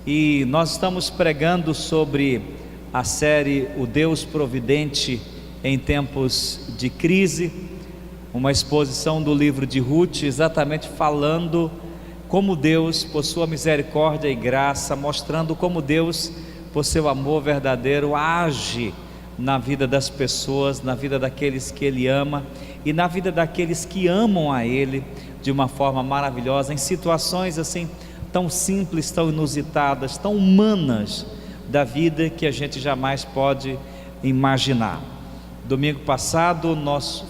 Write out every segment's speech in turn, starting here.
E nós estamos pregando sobre a série O Deus Providente em Tempos de Crise, uma exposição do livro de Ruth, exatamente falando como Deus, por sua misericórdia e graça, mostrando como Deus, por seu amor verdadeiro, age na vida das pessoas, na vida daqueles que Ele ama e na vida daqueles que amam a Ele de uma forma maravilhosa, em situações assim tão simples, tão inusitadas, tão humanas da vida que a gente jamais pode imaginar. Domingo passado nós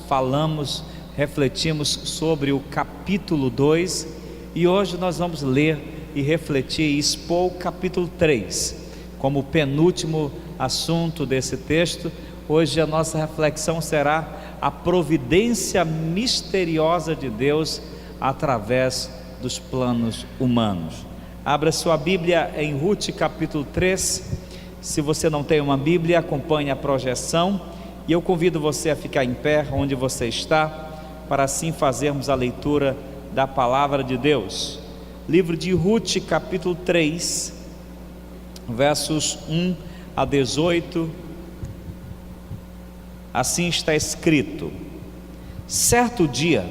refletimos sobre o capítulo 2 e hoje nós vamos ler e refletir e expor o capítulo 3 como penúltimo assunto desse texto. Hoje a nossa reflexão será a providência misteriosa de Deus através dos planos humanos. Abra sua Bíblia em Ruth capítulo 3. Se você não tem uma Bíblia, acompanhe a projeção e eu convido você a ficar em pé onde você está, para assim fazermos a leitura da palavra de Deus. Livro de Ruth capítulo 3, versos 1 a 18. Assim está escrito: certo dia,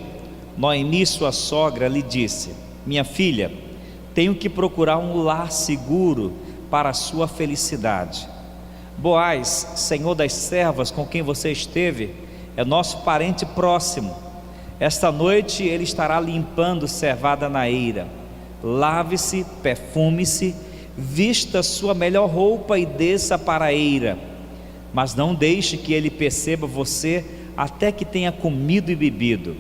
Noemi, sua sogra, lhe disse: minha filha, tenho que procurar um lar seguro para a sua felicidade. Boaz, senhor das servas com quem você esteve, é nosso parente próximo. Esta noite ele estará limpando cevada na eira. Lave-se, perfume-se, vista sua melhor roupa e desça para a eira. Mas não deixe que ele perceba você até que tenha comido e bebido.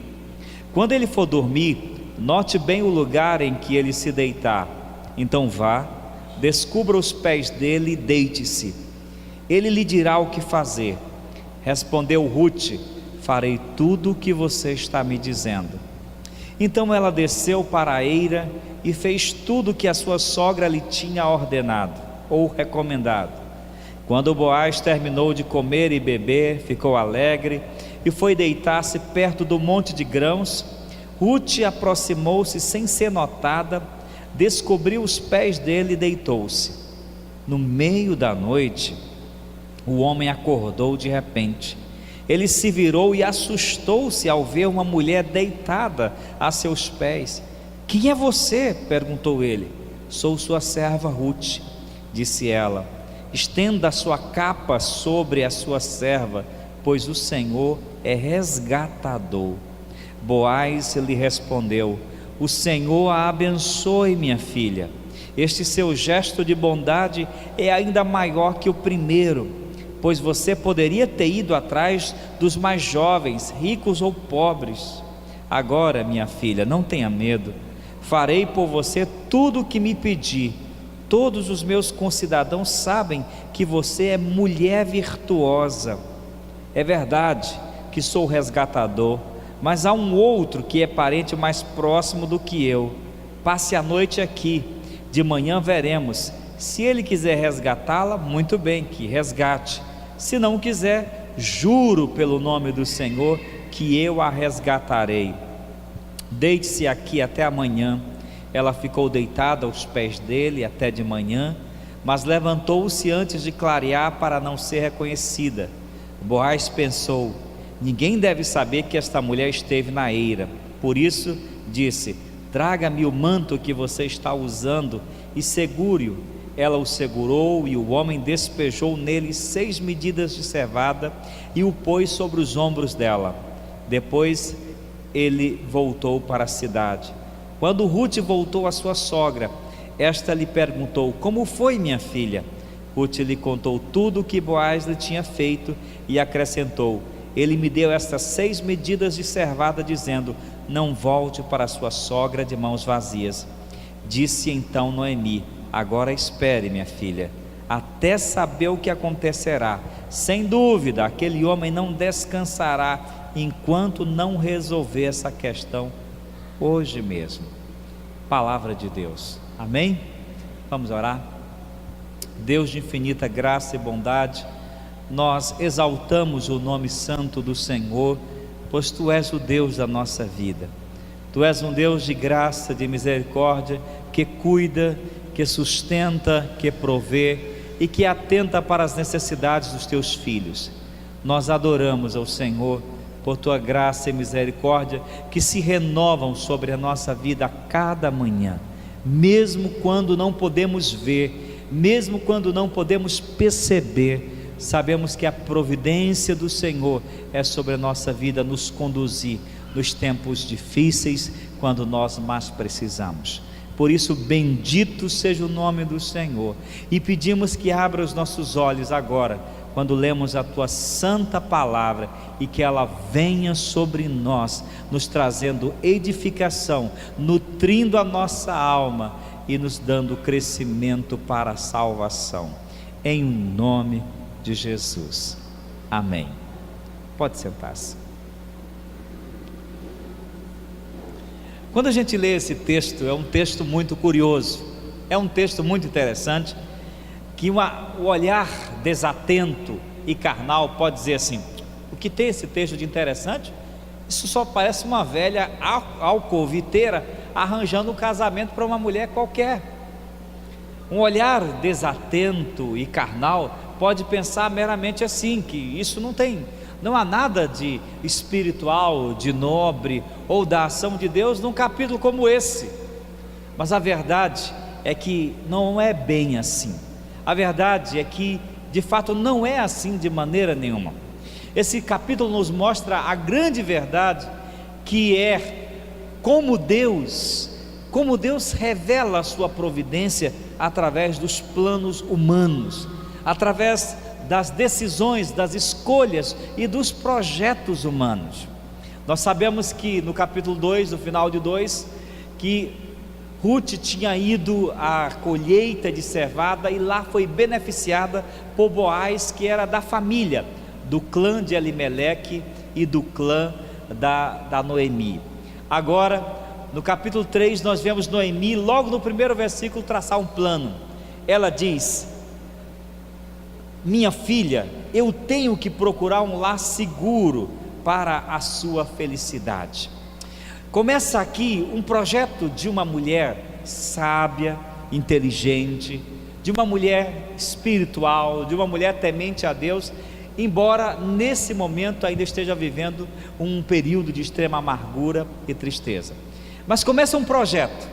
Quando ele for dormir, note bem o lugar em que ele se deitar. Então vá, descubra os pés dele e deite-se. Ele lhe dirá o que fazer. Respondeu Ruth: farei tudo o que você está me dizendo. Então ela desceu para a eira e fez tudo o que a sua sogra lhe tinha ordenado ou recomendado. Quando Boaz terminou de comer e beber, ficou alegre e foi deitar-se perto do monte de grãos. Ruth aproximou-se sem ser notada, descobriu os pés dele e deitou-se. No meio da noite, o homem acordou de repente. Ele se virou e assustou-se ao ver uma mulher deitada a seus pés. Quem é você? Perguntou ele. Sou sua serva Ruth, disse ela. Estenda a sua capa sobre a sua serva, pois o Senhor é resgatador. Boaz lhe respondeu: o Senhor a abençoe, minha filha. Este seu gesto de bondade é ainda maior que o primeiro, pois você poderia ter ido atrás dos mais jovens, ricos ou pobres. Agora, minha filha, não tenha medo. Farei por você tudo o que me pedir. Todos os meus concidadãos sabem que você é mulher virtuosa. É verdade que sou resgatador, mas há um outro que é parente mais próximo do que eu. Passe a noite aqui, de manhã veremos. Se ele quiser resgatá-la, muito bem, que resgate. Se não quiser, juro pelo nome do Senhor que eu a resgatarei. Deite-se aqui até amanhã. Ela ficou deitada aos pés dele até de manhã, mas levantou-se antes de clarear para não ser reconhecida. Boaz pensou: ninguém deve saber que esta mulher esteve na eira. Por isso disse: traga-me o manto que você está usando e segure-o. Ela o segurou e o homem despejou nele 6 medidas de cevada e o pôs sobre os ombros dela. Depois ele voltou para a cidade. Quando Ruth voltou à sua sogra, esta lhe perguntou: como foi, minha filha? Ruth lhe contou tudo o que Boaz lhe tinha feito e acrescentou: ele me deu estas 6 medidas de cevada, dizendo: não volte para sua sogra de mãos vazias. Disse então Noemi: agora espere, minha filha, até saber o que acontecerá. Sem dúvida, aquele homem não descansará enquanto não resolver essa questão hoje mesmo. Palavra de Deus, amém? Vamos orar. Deus de infinita graça e bondade, nós exaltamos o nome santo do Senhor, pois Tu és o Deus da nossa vida. Tu és um Deus de graça, de misericórdia, que cuida, que sustenta, que provê e que atenta para as necessidades dos teus filhos. Nós adoramos ao Senhor por tua graça e misericórdia que se renovam sobre a nossa vida a cada manhã, mesmo quando não podemos ver, mesmo quando não podemos perceber. Sabemos que a providência do Senhor é sobre a nossa vida, nos conduzir nos tempos difíceis, quando nós mais precisamos. Por isso, bendito seja o nome do Senhor, e pedimos que abra os nossos olhos agora, quando lemos a tua santa palavra, e que ela venha sobre nós, nos trazendo edificação, nutrindo a nossa alma e nos dando crescimento para a salvação, em nome de Jesus, amém. Pode sentar-se. Quando a gente lê esse texto, é um texto muito curioso, é um texto muito interessante, que o olhar desatento e carnal pode dizer assim: o que tem esse texto de interessante? Isso só parece uma velha alcoviteira arranjando um casamento para uma mulher qualquer. Um olhar desatento e carnal pode pensar meramente assim, que isso não há nada de espiritual, de nobre ou da ação de Deus num capítulo como esse. Mas a verdade é que não é bem assim. A verdade é que de fato não é assim de maneira nenhuma. Esse capítulo nos mostra a grande verdade, que é como Deus revela a sua providência através dos planos humanos, através das decisões, das escolhas e dos projetos humanos. Nós sabemos que no capítulo 2, no final de 2, que Ruth tinha ido à colheita de cevada e lá foi beneficiada por Boaz, que era da família, do clã de Elimeleque e do clã da Noemi. Agora, no capítulo 3, nós vemos Noemi, logo no primeiro versículo, traçar um plano. Ela diz: minha filha, eu tenho que procurar um lar seguro para a sua felicidade. Começa aqui um projeto de uma mulher sábia, inteligente, de uma mulher espiritual, de uma mulher temente a Deus, embora nesse momento ainda esteja vivendo um período de extrema amargura e tristeza. Mas começa um projeto.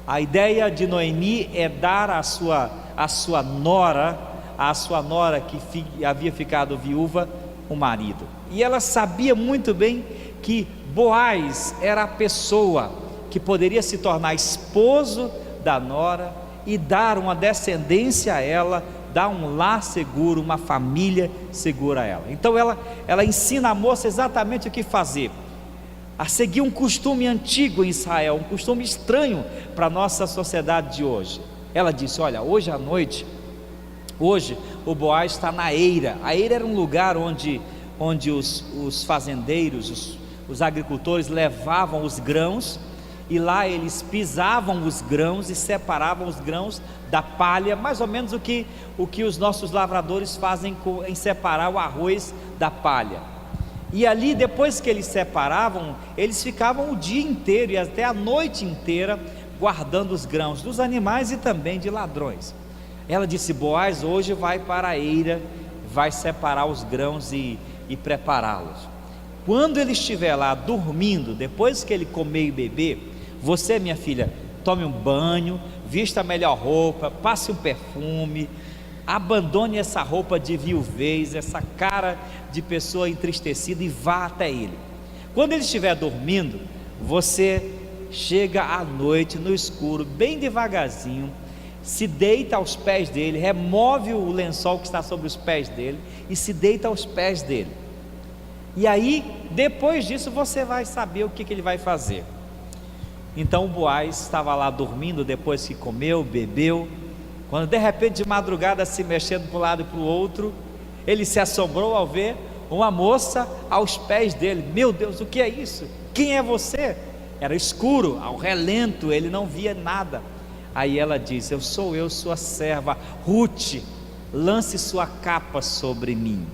A ideia de Noemi é dar à sua nora que havia ficado viúva, um marido. E ela sabia muito bem que Boaz era a pessoa que poderia se tornar esposo da nora e dar uma descendência a ela, dar um lar seguro, uma família segura a ela. Então ela ensina a moça exatamente o que fazer, a seguir um costume antigo em Israel, um costume estranho para a nossa sociedade de hoje. Ela disse: olha, hoje à noite, hoje o Boaz está na eira. A eira era um lugar onde os fazendeiros, os agricultores levavam os grãos, e lá eles pisavam os grãos e separavam os grãos da palha, mais ou menos o que os nossos lavradores fazem em separar o arroz da palha. E ali, depois que eles separavam, eles ficavam o dia inteiro e até a noite inteira guardando os grãos dos animais e também de ladrões. Ela disse: Boaz hoje vai para a eira, vai separar os grãos e prepará-los. Quando ele estiver lá dormindo, depois que ele comer e beber, você, minha filha, tome um banho, vista a melhor roupa, passe um perfume, abandone essa roupa de viuvez, essa cara de pessoa entristecida, e vá até ele. Quando ele estiver dormindo, você chega à noite no escuro, bem devagarzinho, se deita aos pés dele, remove o lençol que está sobre os pés dele e se deita aos pés dele. E aí, depois disso, você vai saber o que ele vai fazer. Então o Boaz estava lá dormindo, depois que comeu, bebeu, quando de repente de madrugada, se mexendo para um lado e para o outro, ele se assombrou ao ver uma moça aos pés dele. Meu Deus, o que é isso? Quem é você? Era escuro, ao relento, ele não via nada. Aí ela diz: eu sou sua serva Ruth, lance sua capa sobre mim.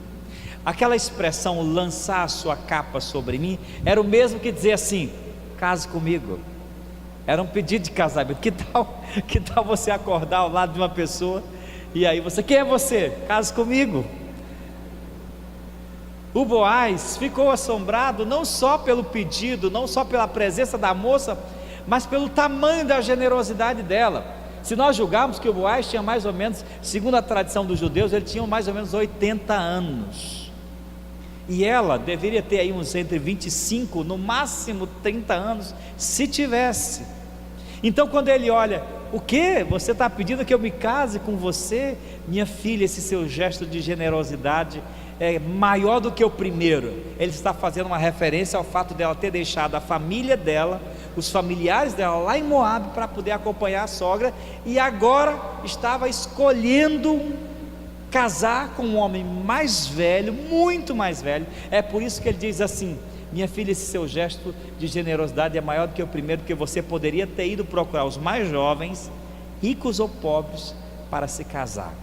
Aquela expressão, lançar sua capa sobre mim, era o mesmo que dizer assim: case comigo, Era um pedido de casamento. Que tal você acordar ao lado de uma pessoa e aí você, quem é você? Case comigo. O Boaz ficou assombrado não só pelo pedido, não só pela presença da moça, mas pelo tamanho da generosidade dela. Se nós julgarmos que o Boaz tinha mais ou menos, segundo a tradição dos judeus, ele tinha mais ou menos 80 anos. E ela deveria ter aí uns entre 25, no máximo 30 anos, se tivesse. Então quando ele olha, o que? Você está pedindo que eu me case com você? Minha filha, esse seu gesto de generosidade é maior do que o primeiro. Ele está fazendo uma referência ao fato dela ter deixado a família dela, os familiares dela lá em Moabe, para poder acompanhar a sogra, e agora estava escolhendo casar com um homem mais velho, muito mais velho. É por isso que ele diz assim: minha filha, esse seu gesto de generosidade é maior do que o primeiro, porque você poderia ter ido procurar os mais jovens, ricos ou pobres, para se casar.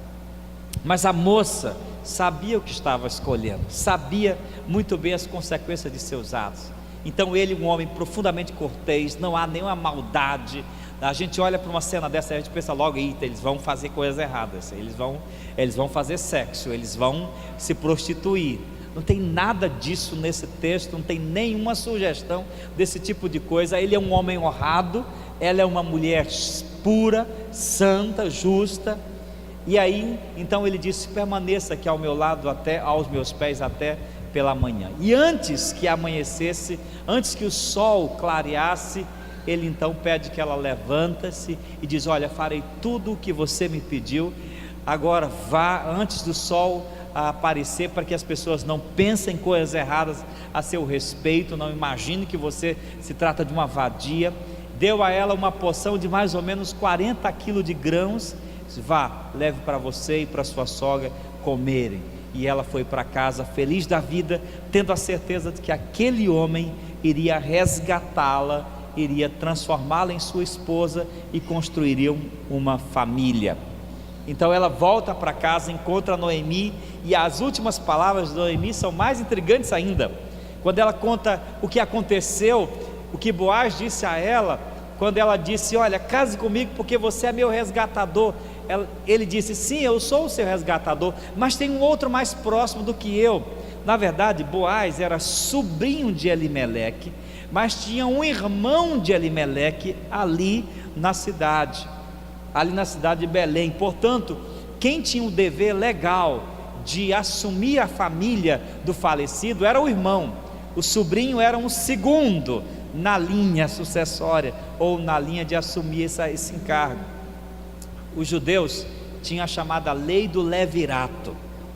Mas a moça sabia o que estava escolhendo, sabia muito bem as consequências de seus atos. Então ele, um homem profundamente cortês, não há nenhuma maldade. A gente olha para uma cena dessa e a gente pensa logo, eita, eles vão fazer coisas erradas, eles vão fazer sexo, eles vão se prostituir. Não tem nada disso nesse texto, não tem nenhuma sugestão desse tipo de coisa. Ele é um homem honrado, ela é uma mulher pura, santa, justa. E aí, então ele disse: permaneça aqui ao meu lado até aos meus pés até pela manhã. E antes que amanhecesse, antes que o sol clareasse, ele então pede que ela levanta-se e diz: olha, farei tudo o que você me pediu. Agora vá antes do sol aparecer, para que as pessoas não pensem coisas erradas a seu respeito, não imagine que você se trata de uma vadia. Deu a ela uma porção de mais ou menos 40 quilos de grãos. Vá, leve para você e para sua sogra comerem. E ela foi para casa feliz da vida, tendo a certeza de que aquele homem iria resgatá-la, iria transformá-la em sua esposa e construiriam uma família. Então ela volta para casa, encontra Noemi, e as últimas palavras de Noemi são mais intrigantes ainda. Quando ela conta o que aconteceu, o que Boaz disse a ela, quando ela disse: olha, case comigo porque você é meu resgatador. Ele disse: sim, eu sou o seu resgatador, mas tem um outro mais próximo do que eu. Na verdade, Boaz era sobrinho de Elimeleque, mas tinha um irmão de Elimeleque ali na cidade de Belém. Portanto, quem tinha o dever legal de assumir a família do falecido era o irmão. O sobrinho era um segundo na linha sucessória, ou na linha de assumir esse encargo. Os judeus tinham a chamada lei do levirato.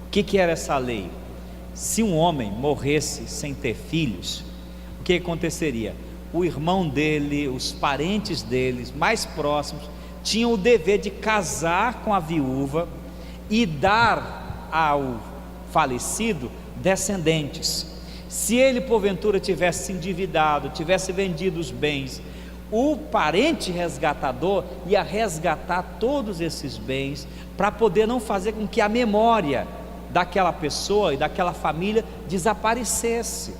O que era essa lei? Se um homem morresse sem ter filhos, o que aconteceria? O irmão dele, os parentes deles mais próximos, tinham o dever de casar com a viúva e dar ao falecido descendentes. Se ele porventura tivesse se endividado, tivesse vendido os bens, o parente resgatador ia resgatar todos esses bens, para poder não fazer com que a memória daquela pessoa e daquela família desaparecesse.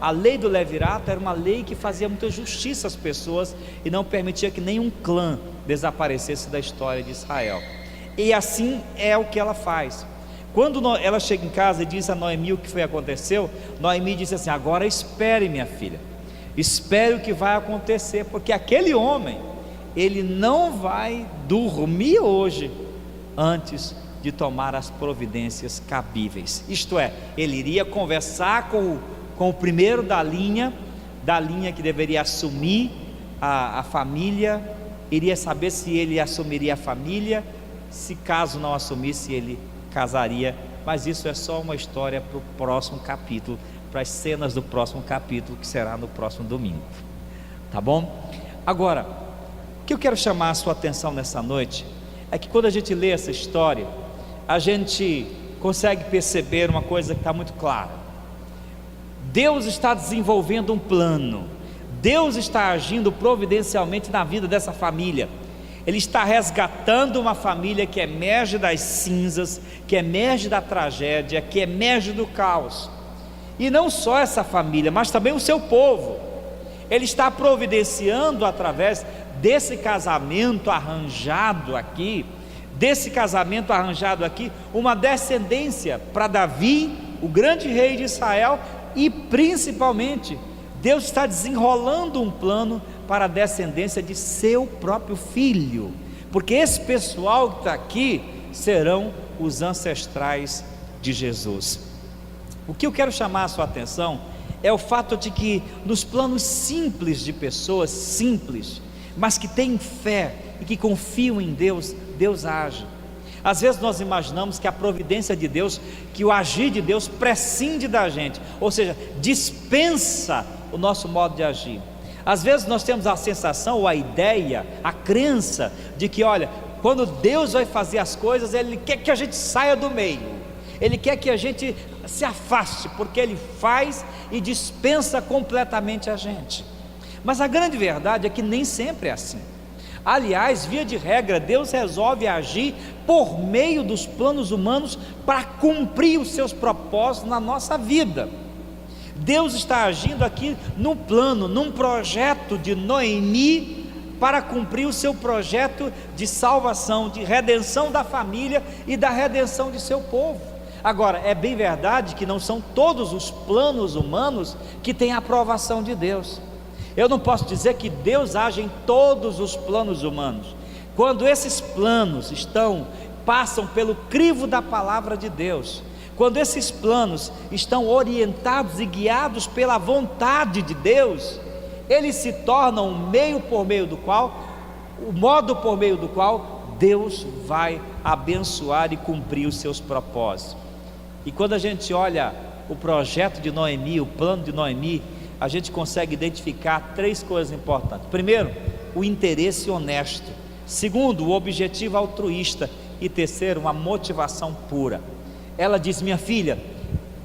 A lei do levirato era uma lei que fazia muita justiça às pessoas e não permitia que nenhum clã desaparecesse da história de Israel. E assim é o que ela faz. Quando ela chega em casa e diz a Noemi o que aconteceu, Noemi disse assim: agora espere, minha filha, espere o que vai acontecer, porque aquele homem, ele não vai dormir hoje antes de tomar as providências cabíveis. Isto é, ele iria conversar com o primeiro da linha que deveria assumir a família, iria saber se ele assumiria a família, se caso não assumisse, ele casaria. Mas isso é só uma história para o próximo capítulo, para as cenas do próximo capítulo, que será no próximo domingo, tá bom? Agora, o que eu quero chamar a sua atenção nessa noite é que quando a gente lê essa história, a gente consegue perceber uma coisa que está muito clara: Deus está desenvolvendo um plano, Deus está agindo providencialmente na vida dessa família. Ele está resgatando uma família que emerge das cinzas, que emerge da tragédia, que emerge do caos. E não só essa família, mas também o seu povo. Ele está providenciando através desse casamento arranjado aqui, uma descendência para Davi, o grande rei de Israel, e principalmente, Deus está desenrolando um plano para a descendência de seu próprio filho, porque esse pessoal que está aqui serão os ancestrais de Jesus. O que eu quero chamar a sua atenção é o fato de que nos planos simples de pessoas simples, mas que têm fé e que confiam em Deus, Deus age. Às vezes nós imaginamos que a providência de Deus, que o agir de Deus prescinde da gente, ou seja, dispensa o nosso modo de agir. Às vezes nós temos a sensação, ou a ideia, a crença de que, olha, quando Deus vai fazer as coisas, Ele quer que a gente saia do meio, Ele quer que a gente se afaste, porque Ele faz e dispensa completamente a gente. Mas a grande verdade é que nem sempre é assim. Aliás, via de regra, Deus resolve agir por meio dos planos humanos para cumprir os seus propósitos na nossa vida. Deus está agindo aqui num plano, num projeto de Noemi, para cumprir o seu projeto de salvação, de redenção da família e da redenção de seu povo. Agora, é bem verdade que não são todos os planos humanos que têm a aprovação de Deus. Eu não posso dizer que Deus age em todos os planos humanos. Quando esses planos passam pelo crivo da palavra de Deus, quando esses planos estão orientados e guiados pela vontade de Deus, eles se tornam o modo por meio do qual Deus vai abençoar e cumprir os seus propósitos. E quando a gente olha o projeto de Noemi, o plano de Noemi, a gente consegue identificar três coisas importantes. Primeiro, o interesse honesto. Segundo, o objetivo altruísta. E terceiro, uma motivação pura. Ela diz: minha filha,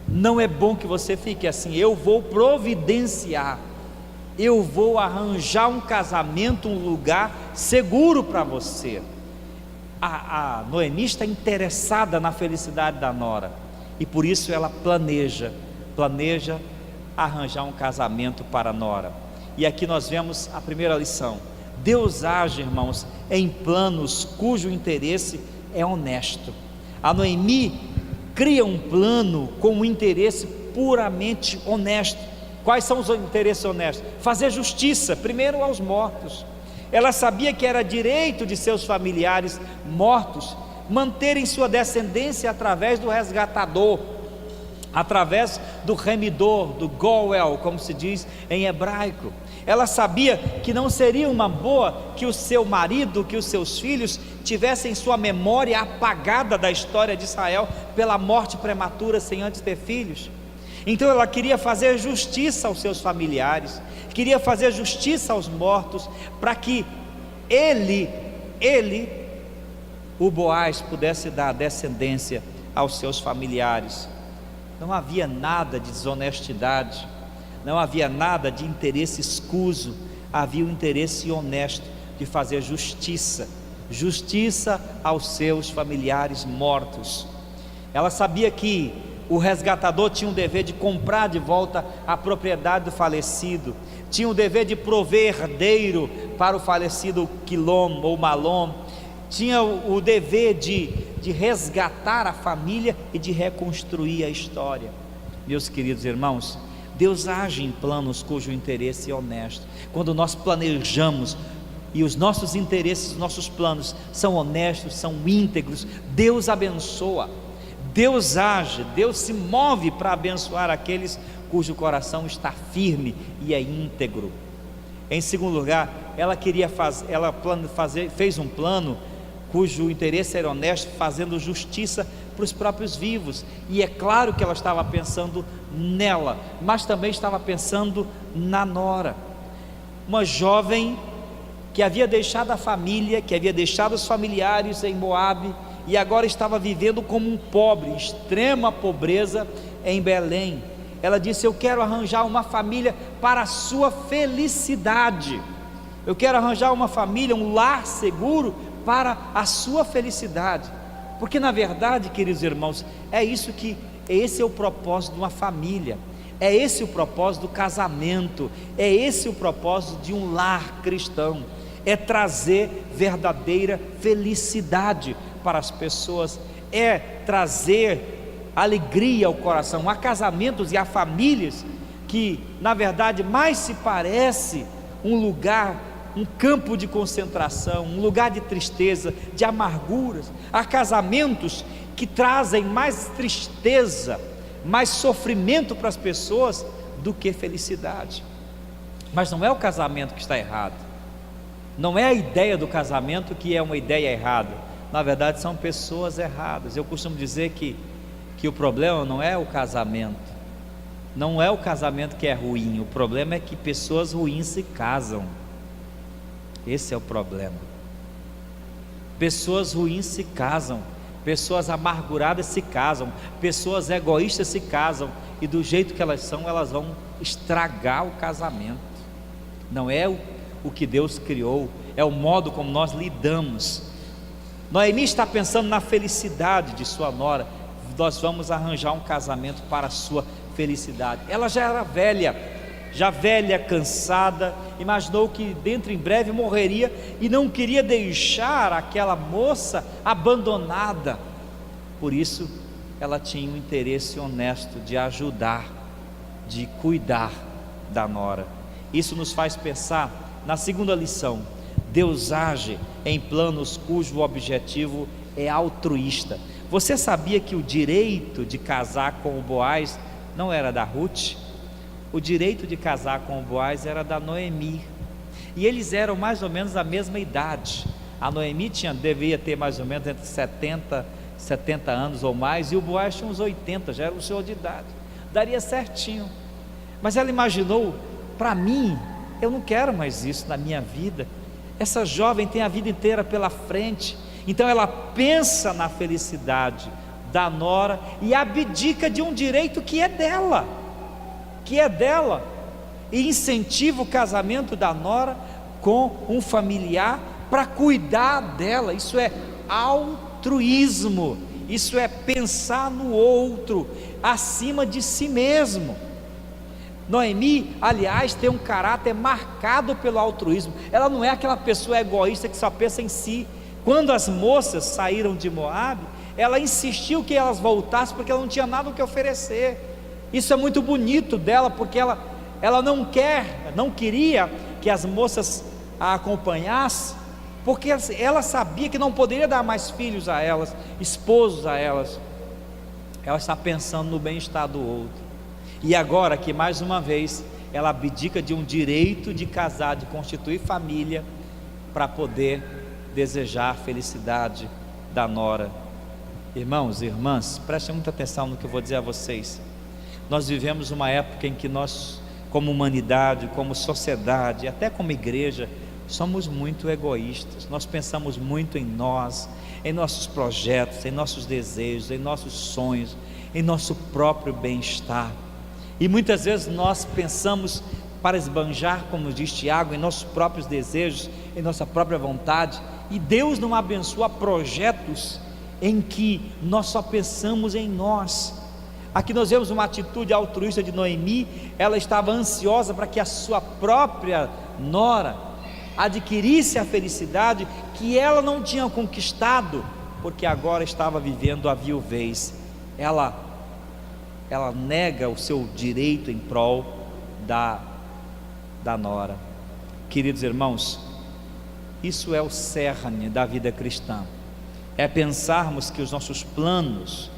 não é bom que você fique assim, eu vou providenciar, eu vou arranjar um casamento, um lugar seguro para você. A Noemi está interessada na felicidade da nora, e por isso ela planeja arranjar um casamento para a nora. E aqui nós vemos a primeira lição: Deus age, irmãos, em planos cujo interesse é honesto. A Noemi cria um plano com um interesse puramente honesto. Quais são os interesses honestos? Fazer justiça, primeiro aos mortos. Ela sabia que era direito de seus familiares mortos manterem sua descendência através do resgatador, através do remidor, do Goel, como se diz em hebraico. Ela sabia que não seria uma boa que o seu marido, que os seus filhos tivessem sua memória apagada da história de Israel pela morte prematura sem antes ter filhos. Então ela queria fazer justiça aos seus familiares, queria fazer justiça aos mortos, para que o Boaz, pudesse dar descendência aos seus familiares. Não havia nada de desonestidade, não havia nada de interesse escuso, havia um interesse honesto de fazer justiça aos seus familiares mortos. Ela sabia que o resgatador tinha o dever de comprar de volta a propriedade do falecido, tinha o dever de prover herdeiro para o falecido Quilom ou Malom, tinha o dever de resgatar a família e de reconstruir a história. Meus queridos irmãos, Deus age em planos cujo interesse é honesto. Quando nós planejamos e os nossos interesses, os nossos planos são honestos, são íntegros, Deus abençoa, Deus age, Deus se move para abençoar aqueles cujo coração está firme e é íntegro. Em segundo lugar, fez um plano cujo interesse era honesto, fazendo justiça para os próprios vivos. E é claro que ela estava pensando nela, mas também estava pensando na nora, uma jovem que havia deixado a família, que havia deixado os familiares em Moabe, e agora estava vivendo como um pobre, extrema pobreza em Belém. Ela disse: eu quero arranjar uma família para a sua felicidade, eu quero arranjar uma família, um lar seguro para a sua felicidade. Porque na verdade, queridos irmãos, esse é o propósito de uma família. É esse o propósito do casamento, é esse o propósito de um lar cristão, é trazer verdadeira felicidade para as pessoas, é trazer alegria ao coração. Há casamentos e há famílias que na verdade mais se parece um lugar, um campo de concentração, um lugar de tristeza, de amarguras. Há casamentos que trazem mais tristeza, mais sofrimento para as pessoas do que felicidade. Mas não é o casamento que está errado, não é a ideia do casamento que é uma ideia errada, na verdade são pessoas erradas. Eu costumo dizer que o problema não é o casamento, não é o casamento que é ruim, o problema é que pessoas ruins se casam. Esse é o problema. Pessoas ruins se casam, pessoas amarguradas se casam, pessoas egoístas se casam, e do jeito que elas são, elas vão estragar o casamento. Não é o que Deus criou, é o modo como nós lidamos. Noemi está pensando na felicidade de sua nora. Nós vamos arranjar um casamento para a sua felicidade. Ela já era velha, cansada, imaginou que dentro em breve morreria e não queria deixar aquela moça abandonada. Por isso ela tinha um interesse honesto de ajudar, de cuidar da nora. Isso nos faz pensar na segunda lição: Deus age em planos cujo objetivo é altruísta. Você sabia que o direito de casar com o Boaz não era da Ruth? O direito de casar com o Boaz era da Noemi, e eles eram mais ou menos a mesma idade. A Noemi devia ter mais ou menos entre 70 anos ou mais, e o Boaz tinha uns 80, já era um senhor de idade, daria certinho. Mas ela imaginou: para mim, eu não quero mais isso na minha vida, essa jovem tem a vida inteira pela frente. Então ela pensa na felicidade da nora e abdica de um direito que é dela, e incentiva o casamento da nora com um familiar para cuidar dela. Isso é altruísmo, isso é pensar no outro acima de si mesmo. Noemi, aliás, tem um caráter marcado pelo altruísmo. Ela não é aquela pessoa egoísta que só pensa em si. Quando as moças saíram de Moabe, ela insistiu que elas voltassem, porque ela não tinha nada o que oferecer. Isso é muito bonito dela, porque ela não queria que as moças a acompanhassem, porque ela sabia que não poderia dar mais filhos a elas, esposos a elas. Ela está pensando no bem-estar do outro. E agora que mais uma vez ela abdica de um direito de casar, de constituir família, para poder desejar a felicidade da nora. Irmãos e irmãs, prestem muita atenção no que eu vou dizer a vocês. Nós vivemos uma época em que nós, como humanidade, como sociedade, até como igreja, somos muito egoístas. Nós pensamos muito em nós, em nossos projetos, em nossos desejos, em nossos sonhos, em nosso próprio bem-estar. E muitas vezes nós pensamos para esbanjar, como diz Tiago, em nossos próprios desejos, em nossa própria vontade, e Deus não abençoa projetos em que nós só pensamos em nós. Aqui nós vemos uma atitude altruísta de Noemi. Ela estava ansiosa para que a sua própria nora adquirisse a felicidade que ela não tinha conquistado, porque agora estava vivendo a viuvez. Ela nega o seu direito em prol da nora. Queridos irmãos, isso é o cerne da vida cristã, é pensarmos que os nossos planos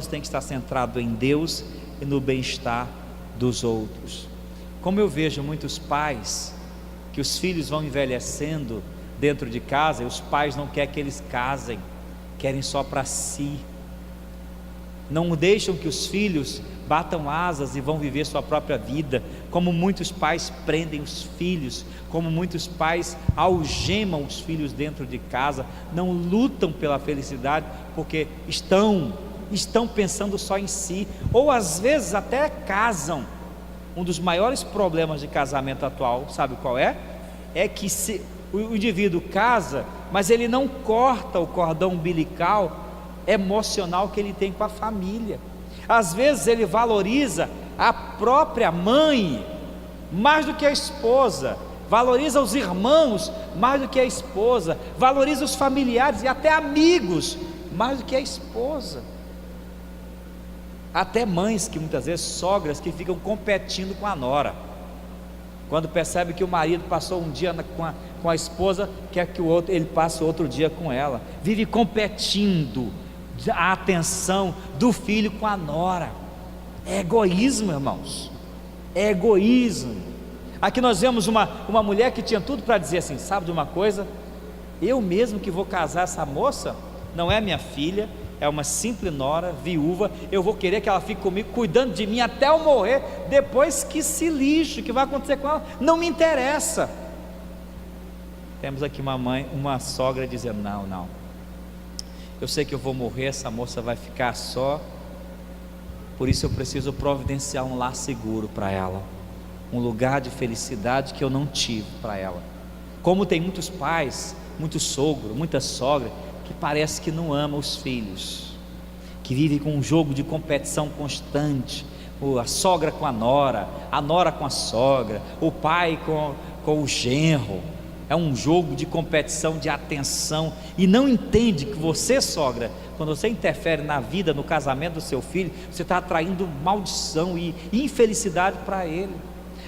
têm que estar centrados em Deus e no bem-estar dos outros. Como eu vejo muitos pais, que os filhos vão envelhecendo dentro de casa, e os pais não querem que eles casem, querem só para si, não deixam que os filhos batam asas e vão viver sua própria vida. Como muitos pais prendem os filhos, como muitos pais algemam os filhos dentro de casa, não lutam pela felicidade, porque estão pensando só em si, ou às vezes até casam. Um dos maiores problemas de casamento atual, sabe qual é? É que o indivíduo casa, mas ele não corta o cordão umbilical emocional que ele tem com a família. Às vezes ele valoriza a própria mãe mais do que a esposa, valoriza os irmãos mais do que a esposa, valoriza os familiares e até amigos mais do que a esposa. Até mães que muitas vezes, sogras que ficam competindo com a nora, quando percebe que o marido passou um dia com a esposa, quer que ele passe outro dia com ela, vive competindo a atenção do filho com a nora. É egoísmo, irmãos, é egoísmo. Aqui nós vemos uma mulher que tinha tudo para dizer assim: sabe de uma coisa, eu mesmo que vou casar essa moça, não é minha filha, é uma simples nora, viúva, eu vou querer que ela fique comigo, cuidando de mim até eu morrer, depois que se lixe, o que vai acontecer com ela, não me interessa. Temos aqui uma sogra dizendo: não, eu sei que eu vou morrer, essa moça vai ficar só, por isso eu preciso providenciar um lar seguro para ela, um lugar de felicidade que eu não tive para ela. Como tem muitos pais, muito sogro, muita sogra, que parece que não ama os filhos, que vive com um jogo de competição constante, a sogra com a nora com a sogra, o pai com o genro. É um jogo de competição, de atenção, e não entende que você, sogra, quando você interfere na vida, no casamento do seu filho, você está atraindo maldição e infelicidade para ele.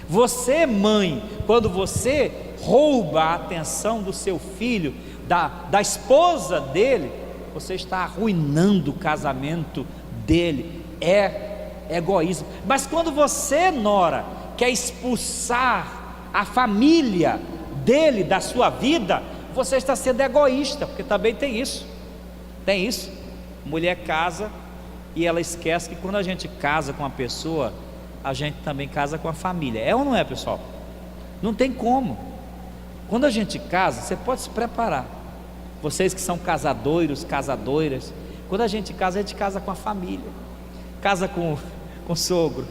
Você, mãe, quando você rouba a atenção do seu filho, da esposa dele, você está arruinando o casamento dele. É egoísmo. Mas quando você, nora, quer expulsar a família dele da sua vida, você está sendo egoísta, porque também tem isso. Mulher casa e ela esquece que quando a gente casa com uma pessoa, a gente também casa com a família. É ou não é, pessoal? Não tem como. Quando a gente casa, você pode se preparar. Vocês que são casadoiros, casadoiras, quando a gente casa com a família. Casa com o sogro,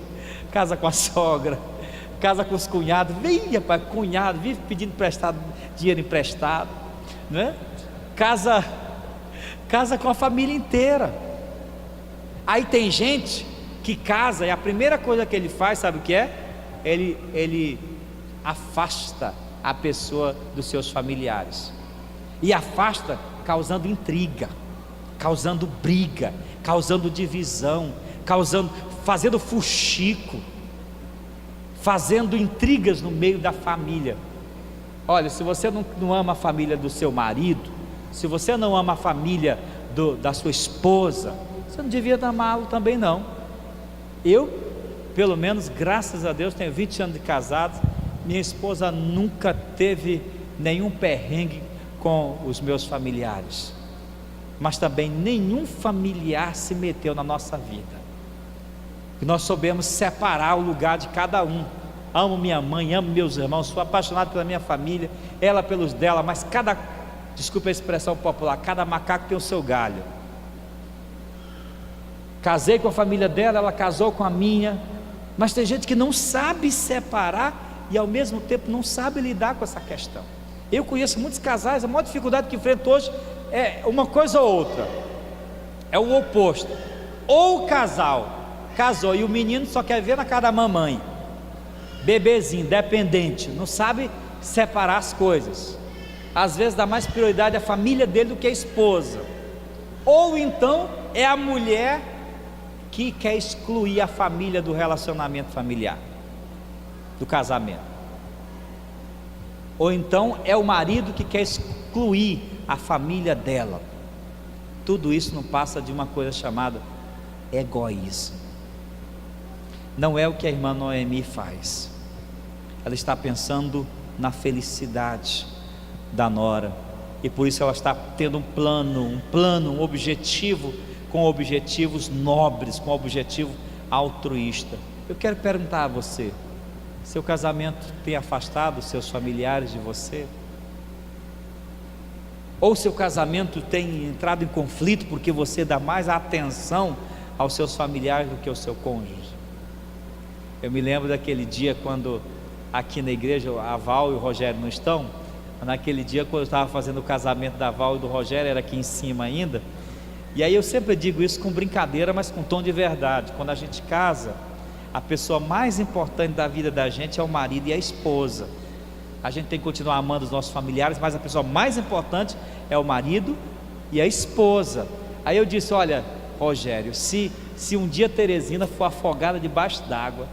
casa com a sogra, casa com os cunhados. Vem, rapaz, cunhado, vive pedindo dinheiro emprestado, né? Casa com a família inteira. Aí tem gente que casa e a primeira coisa que ele faz, sabe o que é? Ele afasta a pessoa dos seus familiares, e afasta causando intriga, causando briga, causando divisão, fazendo fuxico, fazendo intrigas no meio da família. Olha, se você não ama a família do seu marido, se você não ama a família da sua esposa, você não devia amá-lo também não. Eu, pelo menos, graças a Deus, tenho 20 anos de casado, minha esposa nunca teve nenhum perrengue com os meus familiares, mas também nenhum familiar se meteu na nossa vida. E nós soubemos separar o lugar de cada um. Amo minha mãe, amo meus irmãos, sou apaixonado pela minha família, ela pelos dela, mas desculpa a expressão popular, cada macaco tem o seu galho. Casei com a família dela, ela casou com a minha, mas tem gente que não sabe separar e ao mesmo tempo não sabe lidar com essa questão. Eu conheço muitos casais, a maior dificuldade que enfrento hoje é uma coisa ou outra, é o oposto. Ou o casal casou e o menino só quer ver na cara da mamãe, bebezinho, dependente, não sabe separar as coisas, às vezes dá mais prioridade à família dele do que à esposa. Ou então é a mulher que quer excluir a família do relacionamento familiar, do casamento. Ou então é o marido que quer excluir a família dela. Tudo isso não passa de uma coisa chamada egoísmo. Não é o que a irmã Noemi faz. Ela está pensando na felicidade da nora, e por isso ela está tendo um objetivo, com objetivos nobres, com objetivo altruísta. Eu quero perguntar a você: seu casamento tem afastado os seus familiares de você? Ou seu casamento tem entrado em conflito porque você dá mais atenção aos seus familiares do que ao seu cônjuge? Eu me lembro daquele dia quando aqui na igreja a Val e o Rogério não estão. Naquele dia, quando eu estava fazendo o casamento da Val e do Rogério, era aqui em cima ainda. E aí eu sempre digo isso com brincadeira, mas com tom de verdade. Quando a gente casa, A pessoa mais importante da vida da gente é o marido e a esposa. A gente tem que continuar amando os nossos familiares, mas a pessoa mais importante é o marido e a esposa. Aí eu disse: olha, Rogério, se um dia Teresina for afogada debaixo d'água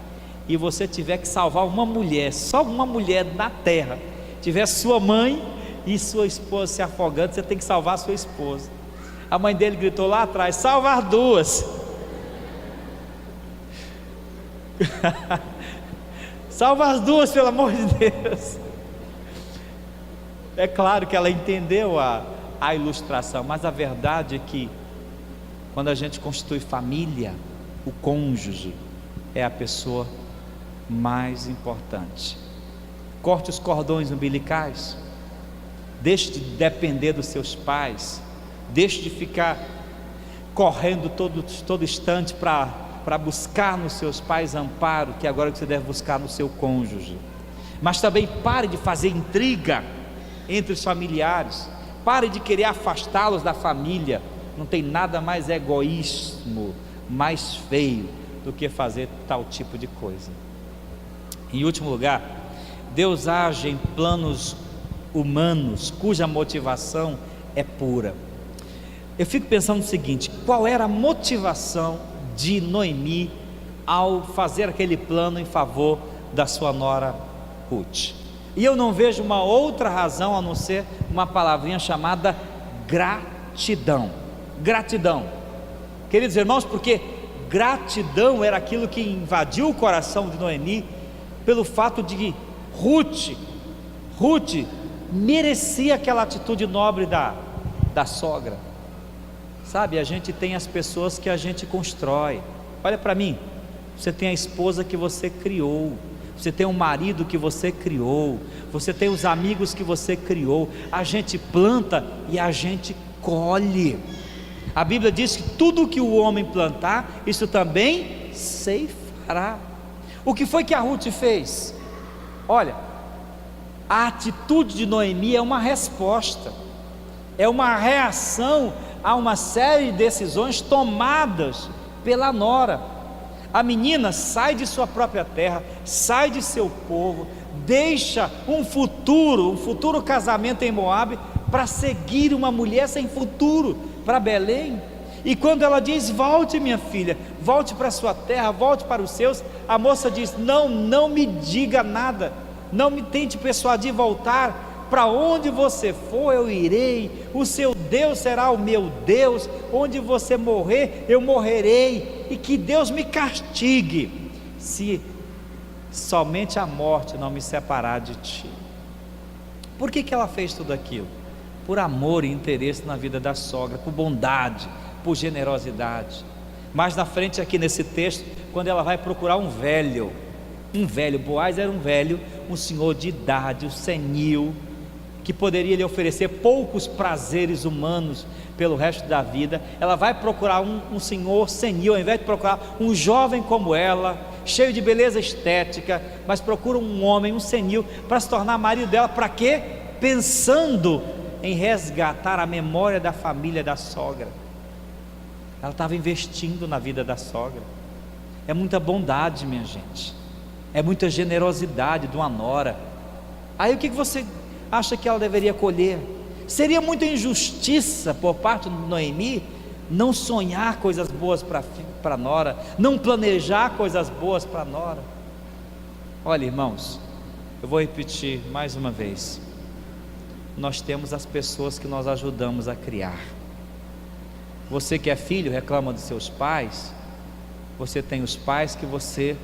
e você tiver que salvar uma mulher, só uma mulher na terra, tiver sua mãe e sua esposa se afogando, você tem que salvar a sua esposa. A mãe dele gritou lá atrás: salva as duas. Salva as duas, pelo amor de Deus. É claro que ela entendeu a ilustração, mas a verdade é que quando a gente constitui família, o cônjuge é a pessoa mais importante. Corte os cordões umbilicais, deixe de depender dos seus pais, deixe de ficar correndo todo instante para buscar nos seus pais amparo, que agora você deve buscar no seu cônjuge. Mas também pare de fazer intriga entre os familiares, pare de querer afastá-los da família. Não tem nada mais egoísmo, mais feio do que fazer tal tipo de coisa. Em último lugar, Deus age em planos humanos cuja motivação é pura. Eu fico pensando no seguinte: qual era a motivação de Noemi ao fazer aquele plano em favor da sua nora Ruth? E eu não vejo uma outra razão a não ser uma palavrinha chamada gratidão. Gratidão, queridos irmãos, porque gratidão era aquilo que invadiu o coração de Noemi, pelo fato de que Ruth merecia aquela atitude nobre da sogra. Sabe, a gente tem as pessoas que a gente constrói. Olha para mim, você tem a esposa que você criou, você tem um marido que você criou, você tem os amigos que você criou. A gente planta e a gente colhe. A Bíblia diz que tudo que o homem plantar, isso também ceifará. O que foi que a Ruth fez? Olha, a atitude de Noemi é uma resposta, é uma reação a uma série de decisões tomadas pela nora. A menina sai de sua própria terra, sai de seu povo, deixa um futuro casamento em Moabe, para seguir uma mulher sem futuro para Belém. E quando ela diz: volte minha filha, volte para sua terra, volte para os seus, a moça diz: não me diga nada, não me tente persuadir voltar. Para onde você for eu irei, o seu Deus será o meu Deus, onde você morrer eu morrerei, e que Deus me castigue se somente a morte não me separar de ti. Por que ela fez tudo aquilo? Por amor e interesse na vida da sogra, por bondade, por generosidade. Mais na frente aqui nesse texto, quando ela vai procurar um velho, Boaz era um velho, um senhor de idade, um senil, que poderia lhe oferecer poucos prazeres humanos pelo resto da vida. Ela vai procurar um senhor senil, ao invés de procurar um jovem como ela, cheio de beleza estética, mas procura um homem, um senil, para se tornar marido dela. Para quê? Pensando em resgatar a memória da família da sogra. Ela estava investindo na vida da sogra. É muita bondade, minha gente, é muita generosidade de uma nora. Aí o que você acha que ela deveria colher? Seria muita injustiça por parte de Noemi não sonhar coisas boas para a nora, não planejar coisas boas para a nora. Olha, irmãos, eu vou repetir mais uma vez: nós temos as pessoas que nós ajudamos a criar. Você que é filho reclama dos seus pais, você tem os pais que você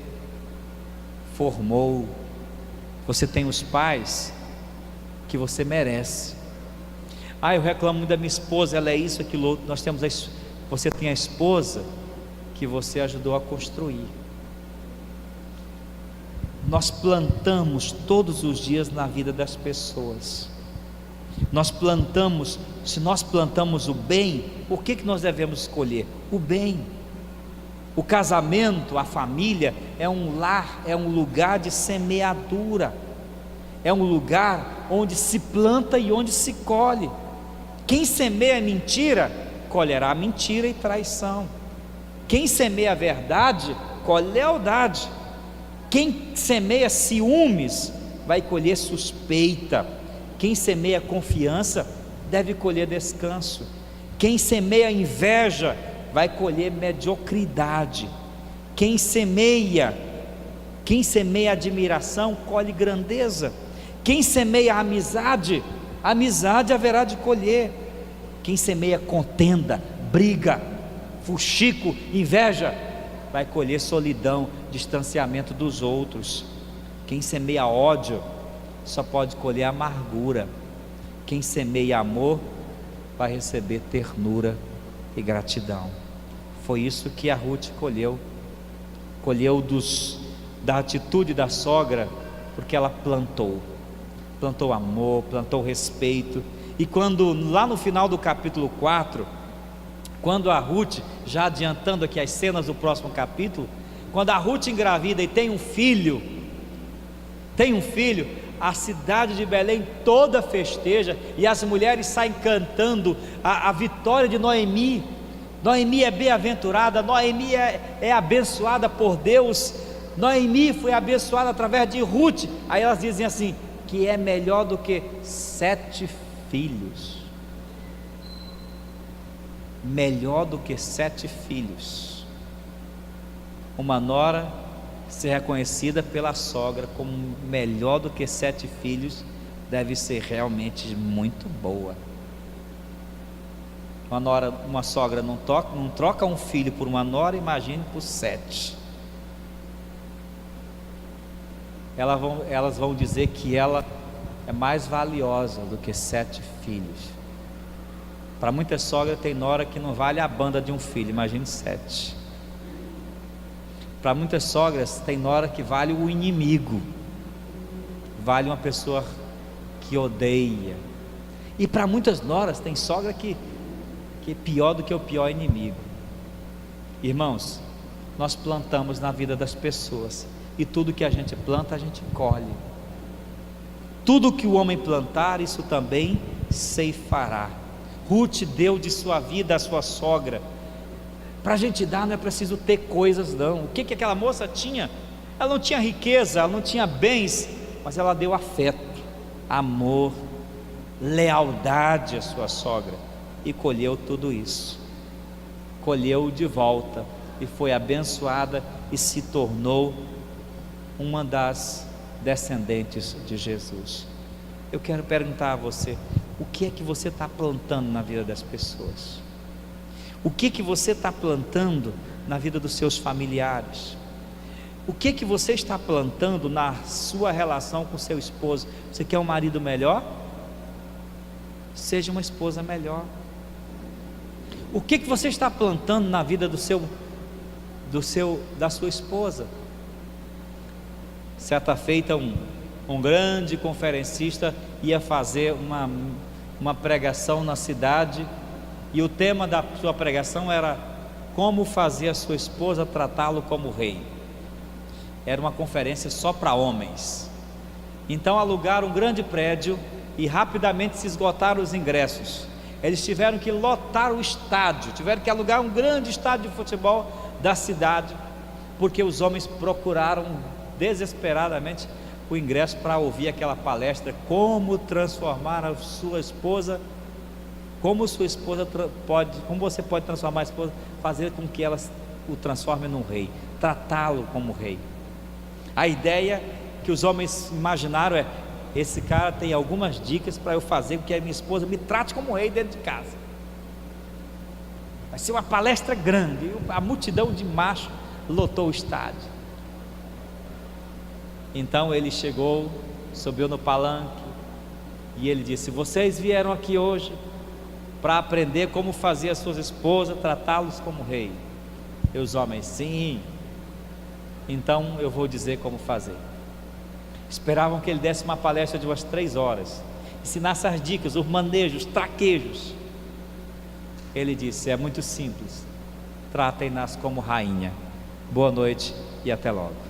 formou, você tem os pais que você merece. Eu reclamo muito da minha esposa, ela é isso, aquilo outro. Você tem a esposa que você ajudou a construir. Nós plantamos todos os dias na vida das pessoas. Se nós plantamos o bem, o que nós devemos escolher? O bem. O casamento, a família é um lar, é um lugar de semeadura, é um lugar onde se planta e onde se colhe. Quem semeia mentira, colherá mentira e traição. Quem semeia a verdade, colhe lealdade. Quem semeia ciúmes vai colher suspeita. Quem semeia confiança deve colher descanso. Quem semeia inveja vai colher mediocridade. Quem semeia admiração colhe grandeza. Quem semeia amizade haverá de colher. Quem semeia contenda, briga, fuxico, inveja, vai colher solidão, distanciamento dos outros. Quem semeia ódio só pode colher amargura. Quem semeia amor vai receber ternura e gratidão. Foi isso que a Ruth colheu da atitude da sogra, porque ela plantou amor, plantou respeito. E quando lá no final do capítulo 4, quando a Ruth, já adiantando aqui as cenas do próximo capítulo, quando a Ruth engravida e tem um filho, a cidade de Belém toda festeja, e as mulheres saem cantando a vitória de Noemi. Noemi é bem-aventurada, Noemi é abençoada por Deus, Noemi foi abençoada através de Ruth. Aí elas dizem assim, que é melhor do que 7 filhos, melhor do que 7 filhos. Uma nora ser reconhecida pela sogra como melhor do que 7 filhos deve ser realmente muito boa. Uma sogra não troca um filho por uma nora, imagine por 7. Elas vão dizer que ela é mais valiosa do que 7 filhos. Para muitas sogras tem nora que não vale a banda de um filho, imagine 7. Para muitas sogras tem nora que vale o inimigo, vale uma pessoa que odeia. E para muitas noras tem sogra que é pior do que o pior inimigo. Irmãos, nós plantamos na vida das pessoas, e tudo que a gente planta a gente colhe. Tudo que o homem plantar, isso também ceifará. Ruth deu de sua vida à sua sogra. Para a gente dar não é preciso ter coisas não. O que aquela moça tinha? Ela não tinha riqueza, ela não tinha bens, mas ela deu afeto, amor, lealdade à sua sogra, e colheu tudo isso. Colheu de volta, e foi abençoada, e se tornou uma das descendentes de Jesus. Eu quero perguntar a você, o que é que você está plantando na vida das pessoas? O que você está plantando na vida dos seus familiares? O que você está plantando na sua relação com seu esposo? Você quer um marido melhor? Seja uma esposa melhor. O que você está plantando na vida da sua esposa? Certa feita um grande conferencista ia fazer uma pregação na cidade, e o tema da sua pregação era como fazer a sua esposa tratá-lo como rei. Era uma conferência só para homens. Então alugaram um grande prédio e rapidamente se esgotaram os ingressos. Eles tiveram que lotar o estádio, tiveram que alugar um grande estádio de futebol da cidade, porque os homens procuraram desesperadamente o ingresso para ouvir aquela palestra, como transformar a sua esposa, como você pode transformar a esposa, fazer com que ela o transforme num rei, tratá-lo como rei. A ideia que os homens imaginaram é: esse cara tem algumas dicas para eu fazer com que a minha esposa me trate como rei dentro de casa. Vai ser uma palestra grande, a multidão de machos lotou o estádio. Então ele chegou, subiu no palanque e ele disse: vocês vieram aqui hoje para aprender como fazer as suas esposas tratá-los como rei. E os homens: sim. Então eu vou dizer como fazer. Esperavam que ele desse uma palestra de umas 3 horas, ensinasse as dicas, os manejos, traquejos. Ele disse: é muito simples, tratem-nas como rainha. Boa noite e até logo.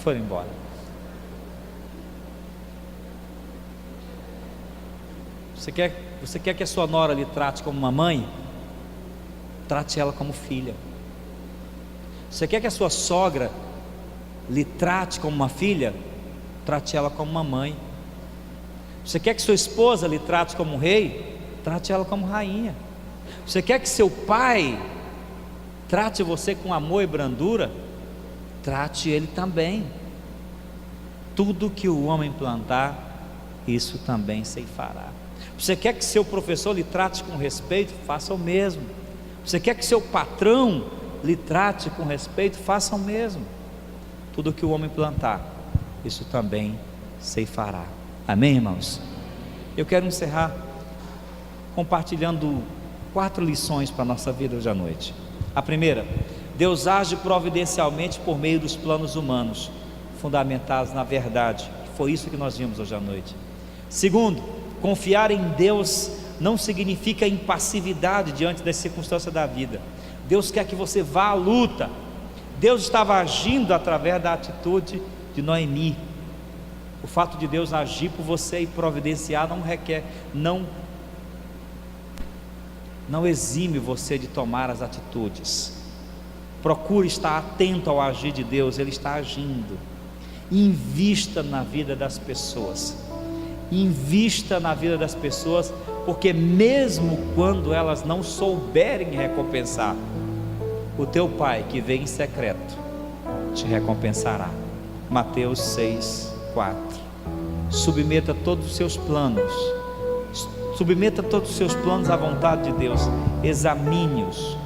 Foram embora. Você quer que a sua nora lhe trate como uma mãe? Trate ela como filha. Você quer que a sua sogra lhe trate como uma filha? Trate ela como uma mãe. Você quer que sua esposa lhe trate como um rei? Trate ela como rainha. Você quer que seu pai trate você com amor e brandura? Trate ele também. Tudo que o homem plantar, isso também ceifará. Você quer que seu professor lhe trate com respeito? Faça o mesmo. Você quer que seu patrão lhe trate com respeito? Faça o mesmo. Tudo que o homem plantar, isso também ceifará. Amém, irmãos? Eu quero encerrar compartilhando 4 lições para a nossa vida hoje à noite. A primeira: Deus age providencialmente por meio dos planos humanos, fundamentados na verdade. Foi isso que nós vimos hoje à noite. Segundo, confiar em Deus não significa impassividade diante das circunstâncias da vida. Deus quer que você vá à luta. Deus estava agindo através da atitude de Noemi. O fato de Deus agir por você e providenciar não exime você de tomar as atitudes. Procure estar atento ao agir de Deus. Ele está agindo. Invista na vida das pessoas. Invista na vida das pessoas, porque mesmo quando elas não souberem recompensar, o teu Pai que vem em secreto te recompensará. Mateus 6:4. Submeta todos os seus planos. Submeta todos os seus planos à vontade de Deus. Examine-os.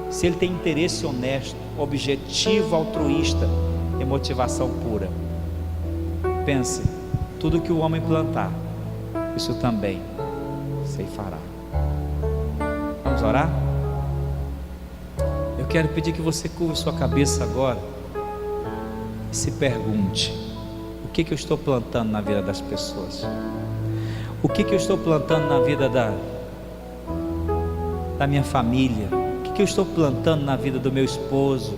Se ele tem interesse honesto, objetivo altruísta e motivação pura. Pense: tudo que o homem plantar, isso também ceifará. Vamos orar? Eu quero pedir que você curve sua cabeça agora e se pergunte: o que eu estou plantando na vida das pessoas? O que eu estou plantando na vida da minha família? O que eu estou plantando na vida do meu esposo?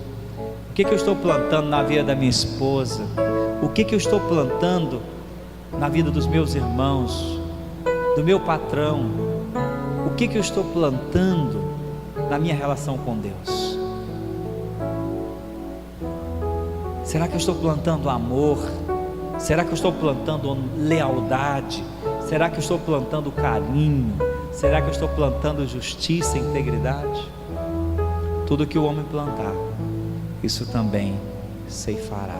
O que eu estou plantando na vida da minha esposa? O que eu estou plantando na vida dos meus irmãos, do meu patrão? O que eu estou plantando na minha relação com Deus? Será que eu estou plantando amor? Será que eu estou plantando lealdade? Será que eu estou plantando carinho? Será que eu estou plantando justiça e integridade? Tudo que o homem plantar, isso também ceifará.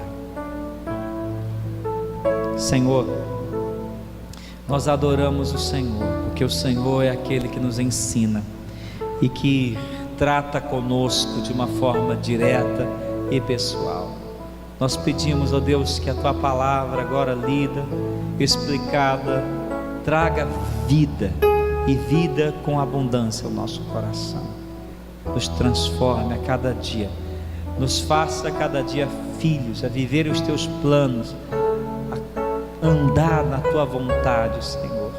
Senhor, nós adoramos o Senhor, porque o Senhor é aquele que nos ensina e que trata conosco de uma forma direta e pessoal. Nós pedimos, ó Deus, que a Tua palavra agora lida, explicada, traga vida e vida com abundância ao nosso coração. Nos transforme a cada dia, nos faça a cada dia filhos, a viver os Teus planos, a andar na Tua vontade, Senhor.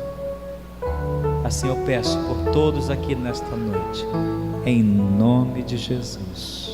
Assim eu peço por todos aqui nesta noite, em nome de Jesus.